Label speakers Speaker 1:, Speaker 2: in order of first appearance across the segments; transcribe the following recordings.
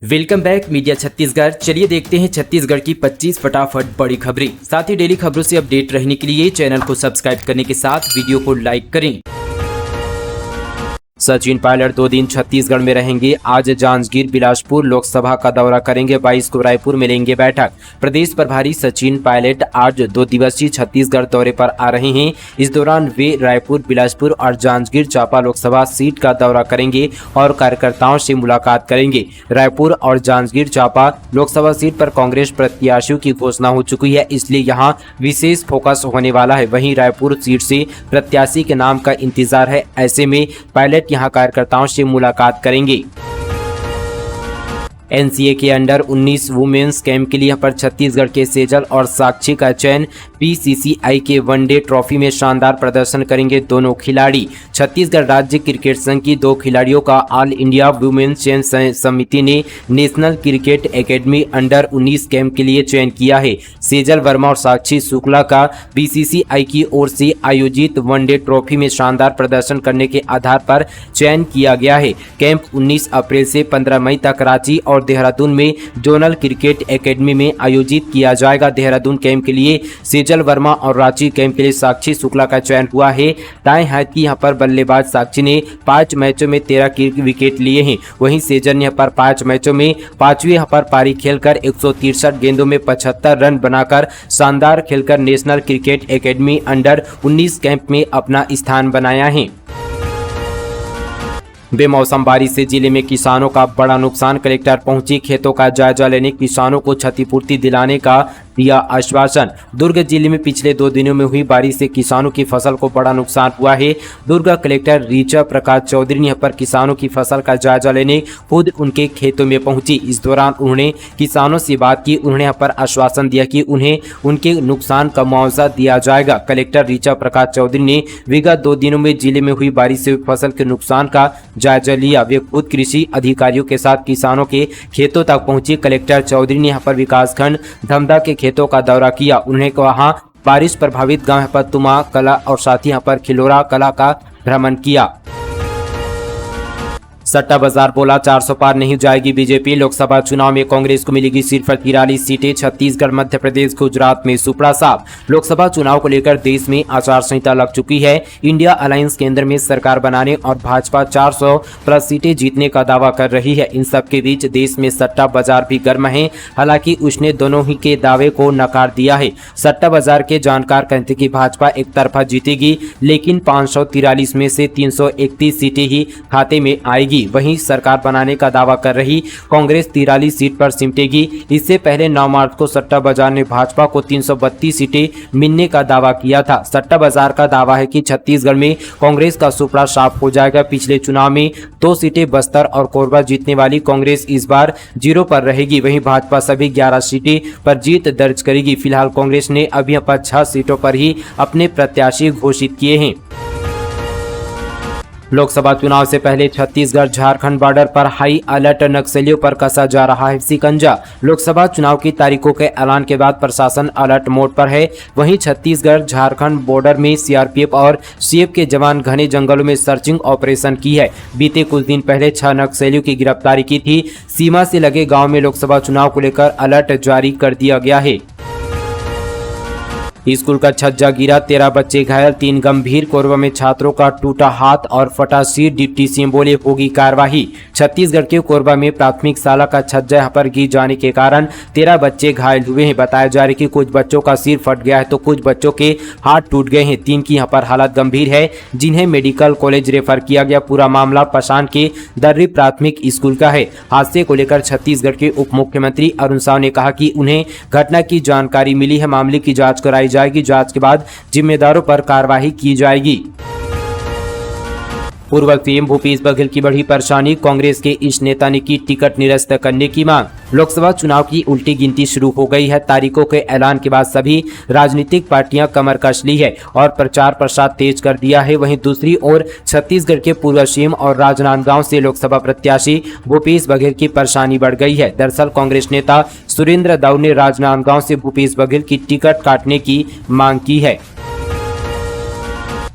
Speaker 1: Welcome back media Chhattisgarh. चलिए देखते हैं छत्तीसगढ़ की 25 फटाफट बड़ी खबरें। साथ ही डेली खबरों से अपडेट रहने के लिए चैनल को सब्सक्राइब करने के साथ वीडियो को लाइक करें। सचिन पायलट 2 दिन छत्तीसगढ़ में रहेंगे। आज जांजगीर बिलासपुर लोकसभा का दौरा करेंगे। 22 को रायपुर में लेंगे बैठक। प्रदेश प्रभारी सचिन पायलट आज 2 दिवसीय छत्तीसगढ़ दौरे पर आ रहे हैं। इस दौरान वे रायपुर, बिलासपुर और जांजगीर चांपा लोकसभा सीट का दौरा करेंगे और कार्यकर्ताओं से मुलाकात करेंगे। रायपुर और जांजगीर चांपा लोकसभा सीट पर कांग्रेस प्रत्याशियों की घोषणा हो चुकी है, इसलिए यहां विशेष फोकस होने वाला है। वहीं रायपुर सीट से प्रत्याशी के नाम का इंतजार है। ऐसे में पायलट यहां कार्यकर्ताओं से मुलाकात करेंगे। एनसीए के अंडर 19 वुमेन्स कैंप के लिए पर छत्तीसगढ़ के सेजल और साक्षी का चयन। बीसीसीआई के वनडे ट्रॉफी में शानदार प्रदर्शन करेंगे दोनों खिलाड़ी। छत्तीसगढ़ राज्य क्रिकेट संघ की 2 खिलाड़ियों का ऑल इंडिया वुमेन्स चयन समिति ने national cricket academy under 19 camp के लिए चयन किया है। सेजल वर्मा और साक्षी शुक्ला का बीसीसीआई की ओर से आयोजित वनडे ट्रॉफी में शानदार प्रदर्शन करने के आधार पर चयन किया गया है। कैंप 19 अप्रैल से 15 मई तक रांची और देहरादून में जोनल क्रिकेट एकेडमी में आयोजित किया जाएगा। देहरादून कैंप के लिए सेजल वर्मा और रांची कैंप के लिए साक्षी शुक्ला का चयन हुआ है। दाएं हाथ की यहां पर बल्लेबाज साक्षी ने 5 मैचों में 13 विकेट लिए हैं। वहीं सेजल ने यहां पर 5 मैचों में 5वीं यहां पर पारी खेलकर 163 गेंदों में 75 रन बनाकर शानदार खेलकर national cricket academy under 19 camp में अपना स्थान बनाया है। बेमौसम बारिश से जिले में किसानों का बड़ा नुकसान। कलेक्टर पहुंची खेतों का जायजा लेने, किसानों को क्षतिपूर्ति दिलाने का दिया आश्वासन। दुर्ग जिले में पिछले 2 दिनों में हुई बारिश से किसानों की फसल को बड़ा नुकसान हुआ है। दुर्ग कलेक्टर ऋचा प्रकाश चौधरी ने पर किसानों की फसल का जायजा लेने खुद उनके खेतों में पहुंची। इस दौरान उन्होंने किसानों से बात की। उन्होंने यहाँ पर आश्वासन दिया कि उन्हें उनके नुकसान का मुआवजा दिया जाएगा। कलेक्टर ऋचा प्रकाश चौधरी ने विगत 2 दिनों में जिले में हुई बारिश से फसल के नुकसान का जायजा लिया। वे खुद कृषि अधिकारियों के साथ किसानों के खेतों तक पहुंची। कलेक्टर चौधरी ने यहाँ पर विकासखंड धमदा के खेतों का दौरा किया। उन्होंने वहां बारिश प्रभावित गांव पर तुमा कला और साथ ही यहाँ पर खिलोरा कला का भ्रमण किया। सट्टा बाजार बोला 400 पार नहीं जाएगी बीजेपी। लोकसभा चुनाव में कांग्रेस को मिलेगी सिर्फ 43 सीटें। छत्तीसगढ़, मध्य प्रदेश, गुजरात में सुपड़ा साफ। लोकसभा चुनाव को लेकर देश में आचार संहिता लग चुकी है। इंडिया अलायंस केंद्र में सरकार बनाने और भाजपा 400 प्लस सीटें जीतने का दावा कर रही है। इन सब के बीच देश में सट्टा बाजार भी गर्म है। हालांकि उसने दोनों ही के दावे को नकार दिया है। सट्टा बाजार के जानकार कहते कि भाजपा एक तरफा जीतेगी, लेकिन 543 में से 331 सीटें ही खाते में आएगी। वहीं सरकार बनाने का दावा कर रही कांग्रेस 43 सीट पर सिमटेगी। इससे पहले 9 मार्च को सट्टा बाजार ने भाजपा को 332 सीटें मिलने का दावा किया था। सट्टा बाजार का दावा है कि छत्तीसगढ़ में कांग्रेस का सुपड़ा साफ हो जाएगा। पिछले चुनाव में 2 सीटें बस्तर और कोरबा जीतने वाली कांग्रेस इस बार 0 पर रहेगी। वहीं भाजपा सभी 11 सीटें पर जीत दर्ज करेगी। फिलहाल कांग्रेस ने अभी यहाँ पर 6 सीटों पर ही अपने प्रत्याशी घोषित किए हैं। लोकसभा चुनाव से पहले छत्तीसगढ़ झारखंड बॉर्डर पर हाई अलर्ट। नक्सलियों पर कसा जा रहा है शिकंजा। लोकसभा चुनाव की तारीखों के ऐलान के बाद प्रशासन अलर्ट मोड पर है। वहीं छत्तीसगढ़ झारखंड बॉर्डर में सीआरपीएफ और सीएफ के जवान घने जंगलों में सर्चिंग ऑपरेशन की है। बीते कुछ दिन पहले 6 नक्सलियों की गिरफ्तारी की थी। सीमा से लगे गाँव में लोकसभा चुनाव को लेकर अलर्ट जारी कर दिया गया है। स्कूल का छज्जा गिरा, 13 बच्चे घायल, 3 गंभीर। कोरबा में छात्रों का टूटा हाथ और फटा सिर। डिप्टी सीएम बोले होगी कार्रवाई। छत्तीसगढ़ के कोरबा में प्राथमिक शाला का छज्जा यहाँ पर गिर जाने के कारण 13 बच्चे घायल हुए हैं। बताया जा रहा है कि कुछ बच्चों का सिर फट गया है तो कुछ बच्चों के हाथ टूट गए हैं। 3 की यहाँ पर हालत गंभीर है, जिन्हें मेडिकल कॉलेज रेफर किया गया। पूरा मामला पशान के दर्री प्राथमिक स्कूल का है। हादसे को लेकर छत्तीसगढ़ के उप मुख्यमंत्री अरुण साव ने कहा कि उन्हें घटना की जानकारी मिली है। मामले की जांच कराई जाएगी। जांच के बाद जिम्मेदारों पर कार्रवाई की जाएगी। पूर्व सीएम भूपेश बघेल की बड़ी परेशानी। कांग्रेस के इस नेता ने की टिकट निरस्त करने की मांग। लोकसभा चुनाव की उल्टी गिनती शुरू हो गई है। तारीखों के ऐलान के बाद सभी राजनीतिक पार्टियां कमर कस ली है और प्रचार प्रसार तेज कर दिया है। वहीं दूसरी ओर छत्तीसगढ़ के पूर्व सीएम और राजनांदगांव से लोकसभा प्रत्याशी भूपेश बघेल की परेशानी बढ़ गई है। दरअसल कांग्रेस नेता सुरेंद्र दाऊ ने राजनांदगांव से भूपेश बघेल की टिकट काटने की मांग की है।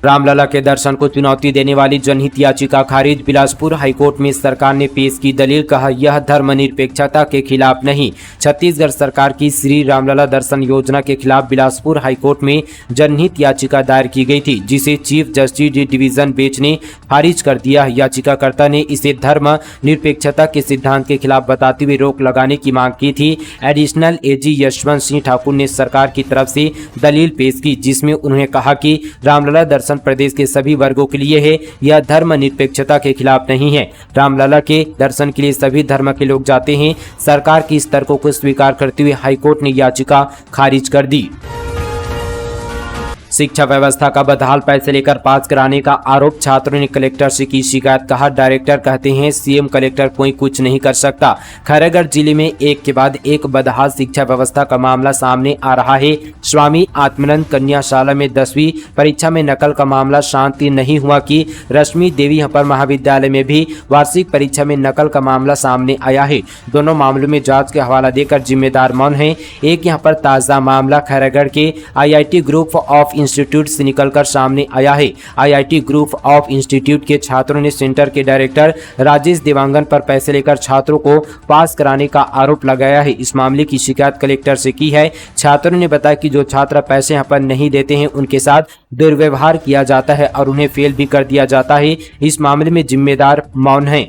Speaker 1: रामलला के दर्शन को चुनौती देने वाली जनहित याचिका खारिज। बिलासपुर हाईकोर्ट में सरकार ने पेश की दलील, कहा यह धर्मनिरपेक्षता के खिलाफ नहीं। छत्तीसगढ़ सरकार की श्री रामलला दर्शन योजना के खिलाफ बिलासपुर हाईकोर्ट में जनहित याचिका दायर की गई थी, जिसे चीफ जस्टिस डिवीजन बेंच ने खारिज कर दिया। याचिकाकर्ता ने इसे धर्म निरपेक्षता के सिद्धांत के खिलाफ बताते हुए रोक लगाने की मांग की थी। एडिशनल एजी यशवंत सिंह ठाकुर ने सरकार की तरफ से दलील पेश की, जिसमें उन्होंने कहा कि रामलला दर्शन प्रदेश के सभी वर्गों के लिए है, यह धर्म निरपेक्षता के खिलाफ नहीं है। रामलला के दर्शन के लिए सभी धर्म के लोग जाते हैं। सरकार की इस तर्कों को स्वीकार करते हुए हाईकोर्ट ने याचिका खारिज कर दी। शिक्षा व्यवस्था का बदहाल, पैसे लेकर पास कराने का आरोप, छात्रों ने कलेक्टर से की शिकायत। कहा डायरेक्टर कहते हैं सीएम कलेक्टर कोई कुछ नहीं कर सकता। खैरागढ़ जिले में एक के बाद एक बदहाल शिक्षा व्यवस्था का मामला सामने आ रहा है। स्वामी आत्मानंद कन्याशाला में 10वीं परीक्षा में नकल का मामला शांति नहीं हुआ कि रश्मि देवी अपर महाविद्यालय में भी वार्षिक परीक्षा में नकल का मामला सामने आया है। दोनों मामलों में जांच के हवाला देकर जिम्मेदार मौन है। एक यहाँ पर ताजा मामला खैरागढ़ के IIT ग्रुप ऑफ इंस्टीट्यूट से निकलकर सामने आया है। IIT ग्रुप ऑफ इंस्टीट्यूट के छात्रों ने सेंटर के डायरेक्टर राजेश देवांगन पर पैसे लेकर छात्रों को पास कराने का आरोप लगाया है। इस मामले की शिकायत कलेक्टर से की है। छात्रों ने बताया कि जो छात्र पैसे यहाँ पर नहीं देते हैं उनके साथ दुर्व्यवहार किया जाता है और उन्हें फेल भी कर दिया जाता है। इस मामले में जिम्मेदार मौन है।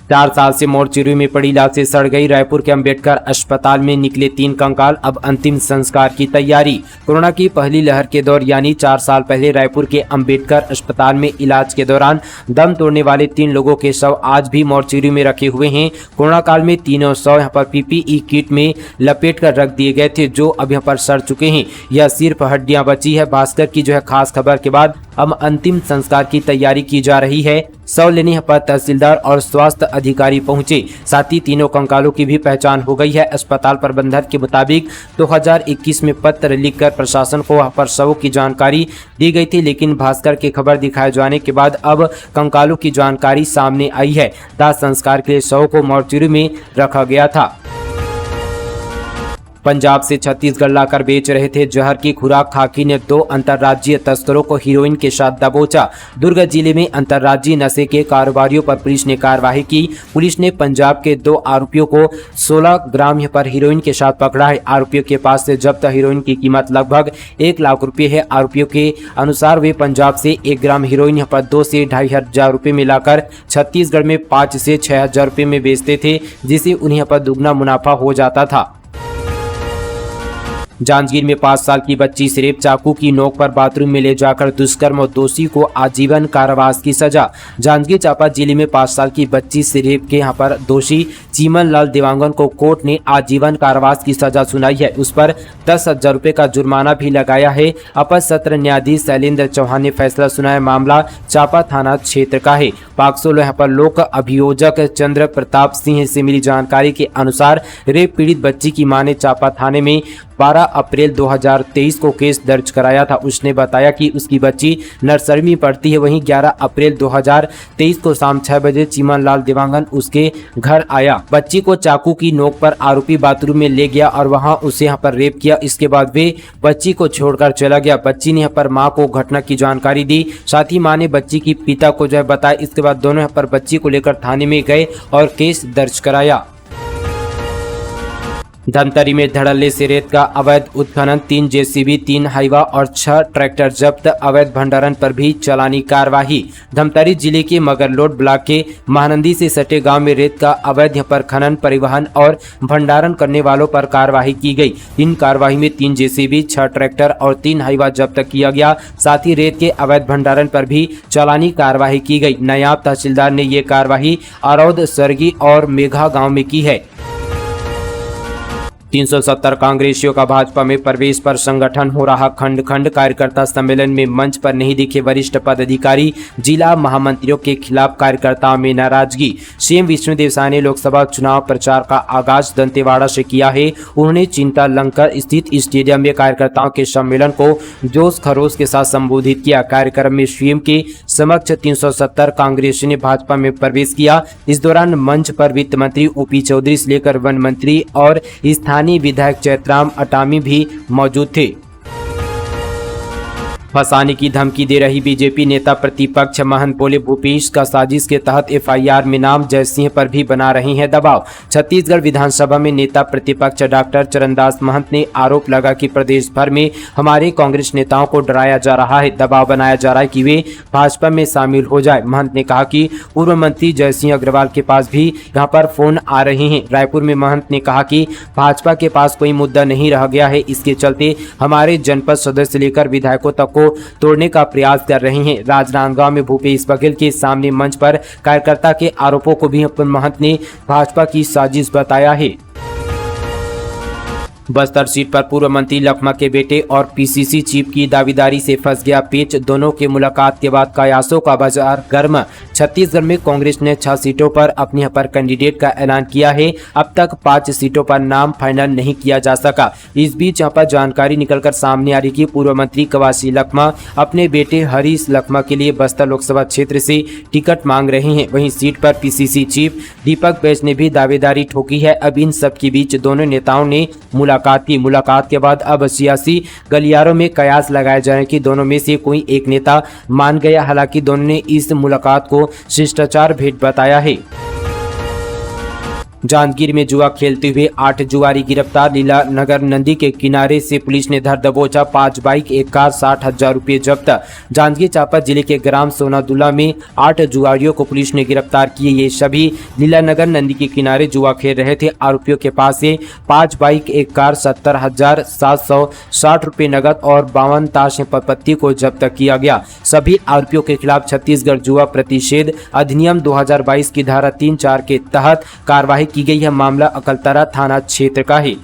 Speaker 1: 4 साल से मोर्चरी में पड़ी लाशें सड़ गई। रायपुर के अंबेडकर अस्पताल में निकले 3 कंकाल, अब अंतिम संस्कार की तैयारी। कोरोना की पहली लहर के दौर यानी 4 साल पहले रायपुर के अंबेडकर अस्पताल में इलाज के दौरान दम तोड़ने वाले 3 लोगों के शव आज भी मोर्चरी में रखे हुए हैं। कोरोना काल में तीनों शव यहाँ पर PPE किट में लपेट कर रख दिए गए थे, जो अब यहाँ पर सड़ चुके हैं। यह सिर्फ हड्डियां बची है। भास्कर की जो है खास खबर के बाद अब अंतिम संस्कार की तैयारी की जा रही है। शव लेने यहाँ पर तहसीलदार और स्वास्थ्य अधिकारी पहुंचे। साथ ही तीनों कंकालों की भी पहचान हो गई है। अस्पताल प्रबंधक के मुताबिक 2021 में पत्र लिखकर प्रशासन को वहां पर शवों की जानकारी दी गई थी, लेकिन भास्कर की खबर दिखाए जाने के बाद अब कंकालों की जानकारी सामने आई है। दाह संस्कार के लिए शवों को मोर्चरी में रखा गया था। पंजाब से छत्तीसगढ़ लाकर बेच रहे थे जहर की खुराक, खाकी ने 2 अंतर्राज्यीय तस्करों को हीरोइन के साथ दबोचा। दुर्ग जिले में अंतर्राज्यीय नशे के कारोबारियों पर पुलिस ने कार्रवाई की। पुलिस ने पंजाब के 2 आरोपियों को 16 ग्राम पर हीरोइन के साथ पकड़ा है। आरोपियों के पास से जब्त हीरोइन की कीमत लगभग 1 लाख रुपए है। आरोपियों के अनुसार वे पंजाब से 1 ग्राम हीरोइन पर 2 से 2,500 रुपए में लाकर छत्तीसगढ़ में 5 से 6,000 रुपए में बेचते थे, जिससे उन्हें पर दुगना मुनाफा हो जाता था। जांजगीर में 5 साल की बच्ची से रेप, चाकू की नोक पर बाथरूम में ले जाकर दुष्कर्म और दोषी को आजीवन कारावास की सजा। जांजगीर चांपा जिले में 5 साल की बच्ची से रेप के यहाँ पर दोषी चीमन लाल देवांगन को कोर्ट ने आजीवन कारावास की सजा सुनाई है। उस पर 10,000 रुपए का जुर्माना भी लगाया है। अपर सत्र न्यायाधीश शैलेंद्र चौहान ने फैसला सुनाया। मामला चांपा थाना क्षेत्र का है। पाक्सो यहाँ पर लोक अभियोजक चंद्र प्रताप सिंह से मिली जानकारी के अनुसार रेप पीड़ित बच्ची की मां ने चांपा थाने में 12 अप्रैल 2023 को केस दर्ज कराया था। उसने बताया कि उसकी बच्ची नर्सरी में पढ़ती है। वहीं 11 अप्रैल 2023 को शाम 6 बजे चीमन लाल देवांगन उसके घर आया। बच्ची को चाकू की नोक पर आरोपी बाथरूम में ले गया और वहां उसे यहाँ पर रेप किया। इसके बाद वे बच्ची को छोड़कर चला गया। बच्ची ने यहाँ पर माँ को घटना की जानकारी दी। साथ ही माँ ने बच्ची की पिता को जो है बताया। इसके बाद दोनों यहाँ पर बच्ची को लेकर थाने में गए और केस दर्ज कराया। धमतरी में धड़ल्ले से रेत का अवैध उत्खनन, 3 JCB, 3 हाईवा और 6 ट्रैक्टर जब्त। अवैध भंडारण पर भी चलानी कार्यवाही। धमतरी जिले के मगरलोड ब्लॉक के महानंदी से सटे गांव में रेत का अवैध पर खनन, परिवहन और भंडारण करने वालों पर कार्रवाई की गई। इन कार्रवाई में 3 JCB, 6 ट्रैक्टर और 3 हाईवा जब्त किया गया। साथ ही रेत के अवैध भंडारण पर भी चलानी कार्यवाही की गई। नायब तहसीलदार ने ये कार्यवाही अरौद, सरगी और मेघा गाँव में की है। 370 कांग्रेसियों का भाजपा में प्रवेश पर संगठन हो रहा खंड खंड। कार्यकर्ता सम्मेलन में मंच पर नहीं दिखे वरिष्ठ पदाधिकारी, जिला महामंत्रियों के खिलाफ कार्यकर्ताओं में नाराजगी। सीएम विष्णुदेव साय ने लोकसभा चुनाव प्रचार का आगाज दंतेवाड़ा से किया है। उन्होंने चिंता लंकर स्थित स्टेडियम में कार्यकर्ताओं के सम्मेलन को जोश खरोश के साथ संबोधित किया। कार्यक्रम में सीएम के समक्ष 370 कांग्रेसियों ने भाजपा में प्रवेश किया। इस दौरान मंच पर वित्त मंत्री OP चौधरी से लेकर वन मंत्री और स्थानीय विधायक चैतराम अटामी भी मौजूद थे। फंसाने की धमकी दे रही बीजेपी नेता प्रतिपक्ष महंत बोले भूपेश का साजिश के तहत एफआईआर में नाम जयसिंह पर भी बना रही है दबाव। छत्तीसगढ़ विधानसभा में नेता प्रतिपक्ष डॉक्टर चरणदास महंत ने आरोप लगा कि प्रदेश भर में हमारे कांग्रेस नेताओं को डराया जा रहा है, दबाव बनाया जा रहा है कि वे भाजपा में शामिल हो जाए। महंत ने कहा कि पूर्व मंत्री जयसिंह अग्रवाल के पास भी यहाँ पर फोन आ रहे हैं। रायपुर में महंत ने कहा कि भाजपा के पास कोई मुद्दा नहीं रह गया है, इसके चलते हमारे जनपद सदस्य लेकर विधायकों तक को तोड़ने का प्रयास कर रहे हैं। राजनांदगांव में भूपेश बघेल के सामने मंच पर कार्यकर्ता के आरोपों को भी महंत ने भाजपा की साजिश बताया है। बस्तर सीट पर पूर्व मंत्री लखमा के बेटे और पीसीसी चीफ की दावेदारी से फंस गया पेच। दोनों के मुलाकात के बाद कयासों का बाजार गर्म। छत्तीसगढ़ में कांग्रेस ने 6 सीटों पर अपने पर कैंडिडेट का ऐलान किया है। अब तक 5 सीटों पर नाम फाइनल नहीं किया जा सका। इस बीच यहाँ पर जानकारी निकलकर सामने आ रही कि पूर्व मंत्री कवासी लखमा अपने बेटे हरीश लखमा के लिए बस्तर लोकसभा क्षेत्र से टिकट मांग रहे हैं। वहीं सीट पर पीसीसी चीफ दीपक बैज ने भी दावेदारी ठोकी है। अब इन सब के बीच दोनों नेताओं ने मुलाकात के बाद अब सियासी गलियारों में कयास लगाए जा रहे हैं कि दोनों में से कोई एक नेता मान गया। हालांकि दोनों ने इस मुलाकात को शिष्टाचार भेंट बताया है। जांजगीर में जुआ खेलते हुए 8 जुआरी गिरफ्तार। लीला नगर नदी के किनारे से पुलिस ने धर दबोचा 5 बाइक, एक कार, 60,000 रुपये जब्त। जांजगीर चांपा जिले के ग्राम सोनादुला में 8 जुआरियों को पुलिस ने गिरफ्तार किए। ये सभी लीला नगर नदी के किनारे जुआ खेल रहे थे। आरोपियों के पास से 5 बाइक, एक कार, 70,760 रुपये नगद और 52 ताश संपत्ति को जब्त किया गया। सभी आरोपियों के खिलाफ छत्तीसगढ़ जुआ प्रतिषेध अधिनियम 2022 की धारा 3-4 के तहत कार्रवाई की गई है। मामला अकलतरा थाना क्षेत्र का है।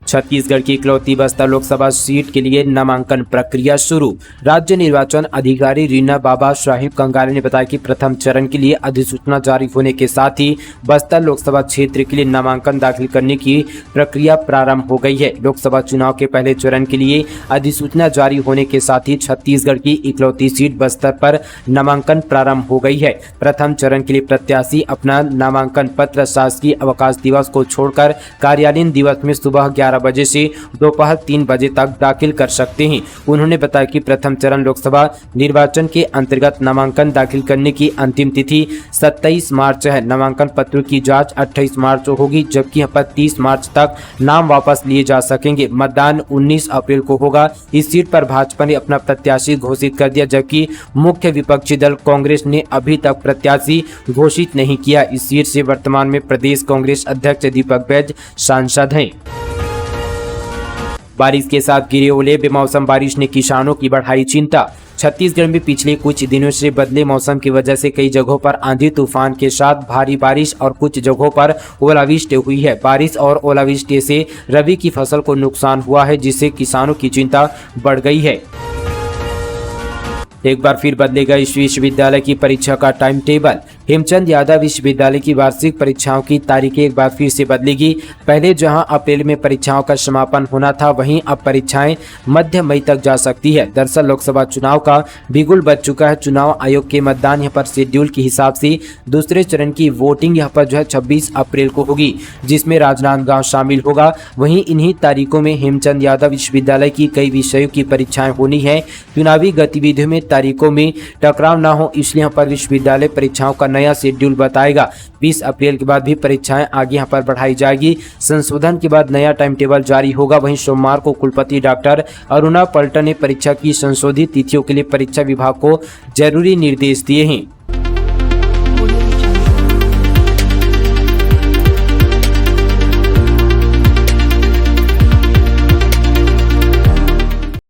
Speaker 1: छत्तीसगढ़ की इकलौती बस्तर लोकसभा सीट के लिए नामांकन प्रक्रिया शुरू। राज्य निर्वाचन अधिकारी रीना बाबा साहिब कंगाले ने बताया कि प्रथम चरण के लिए अधिसूचना जारी होने के साथ ही बस्तर लोकसभा क्षेत्र के लिए नामांकन दाखिल करने की प्रक्रिया प्रारंभ हो गई है। लोकसभा चुनाव के पहले चरण के लिए अधिसूचना जारी होने के साथ ही छत्तीसगढ़ की इकलौती सीट बस्तर पर नामांकन प्रारंभ हो गई है। प्रथम चरण के लिए प्रत्याशी अपना नामांकन पत्र शासकीय अवकाश दिवस को छोड़कर कार्यालयीन दिवस में सुबह 11 बजे से दोपहर 3 बजे तक दाखिल कर सकते हैं। उन्होंने बताया कि प्रथम चरण लोकसभा निर्वाचन के अंतर्गत नामांकन दाखिल करने की अंतिम तिथि 27 मार्च है। नामांकन पत्रों की जांच 28 मार्च को होगी, जबकि यहाँ पर 30 मार्च तक नाम वापस लिए जा सकेंगे। मतदान 19 अप्रैल को होगा। इस सीट पर भाजपा ने अपना प्रत्याशी घोषित कर दिया, जबकि मुख्य विपक्षी दल कांग्रेस ने अभी तक प्रत्याशी घोषित नहीं किया। इस सीट से वर्तमान में प्रदेश कांग्रेस अध्यक्ष दीपक बैज सांसद हैं। बारिश के साथ गिरे ओले। बेमौसम बारिश ने किसानों की बढ़ाई चिंता। छत्तीसगढ़ में पिछले कुछ दिनों से बदले मौसम की वजह से कई जगहों पर आंधी तूफान के साथ भारी बारिश और कुछ जगहों पर ओलावृष्टि हुई है। बारिश और ओलावृष्टि से रबी की फसल को नुकसान हुआ है, जिससे किसानों की चिंता बढ़ गई है। एक बार फिर बदलेगा इस विश्वविद्यालय की परीक्षा का टाइम टेबल। हेमचंद यादव विश्वविद्यालय की वार्षिक परीक्षाओं की तारीखें एक बार फिर से बदलेगी। पहले जहां अप्रैल में परीक्षाओं का समापन होना था, वहीं अब परीक्षाएं मध्य मई तक जा सकती है। दरअसल लोकसभा चुनाव का बिगुल बज चुका है। चुनाव आयोग के मतदान यहाँ पर शेड्यूल के हिसाब से दूसरे चरण की वोटिंग यहाँ पर 26 अप्रैल को होगी, जिसमें राजनांदगांव शामिल होगा। वहीं इन्हीं तारीखों में हेमचंद यादव विश्वविद्यालय की कई विषयों की परीक्षाएं होनी है। चुनावी गतिविधियों में तारीखों में टकराव न हो, इसलिए यहाँ पर विश्वविद्यालय परीक्षाओं का नया शेड्यूल बताएगा। 20 अप्रैल के बाद भी परीक्षाएं आगे यहाँ पर बढ़ाई जाएगी। संशोधन के बाद नया टाइम टेबल जारी होगा। वहीं सोमवार को कुलपति डॉक्टर अरुणा पलटन ने परीक्षा की संशोधित तिथियों के लिए परीक्षा विभाग को जरूरी निर्देश दिए हैं।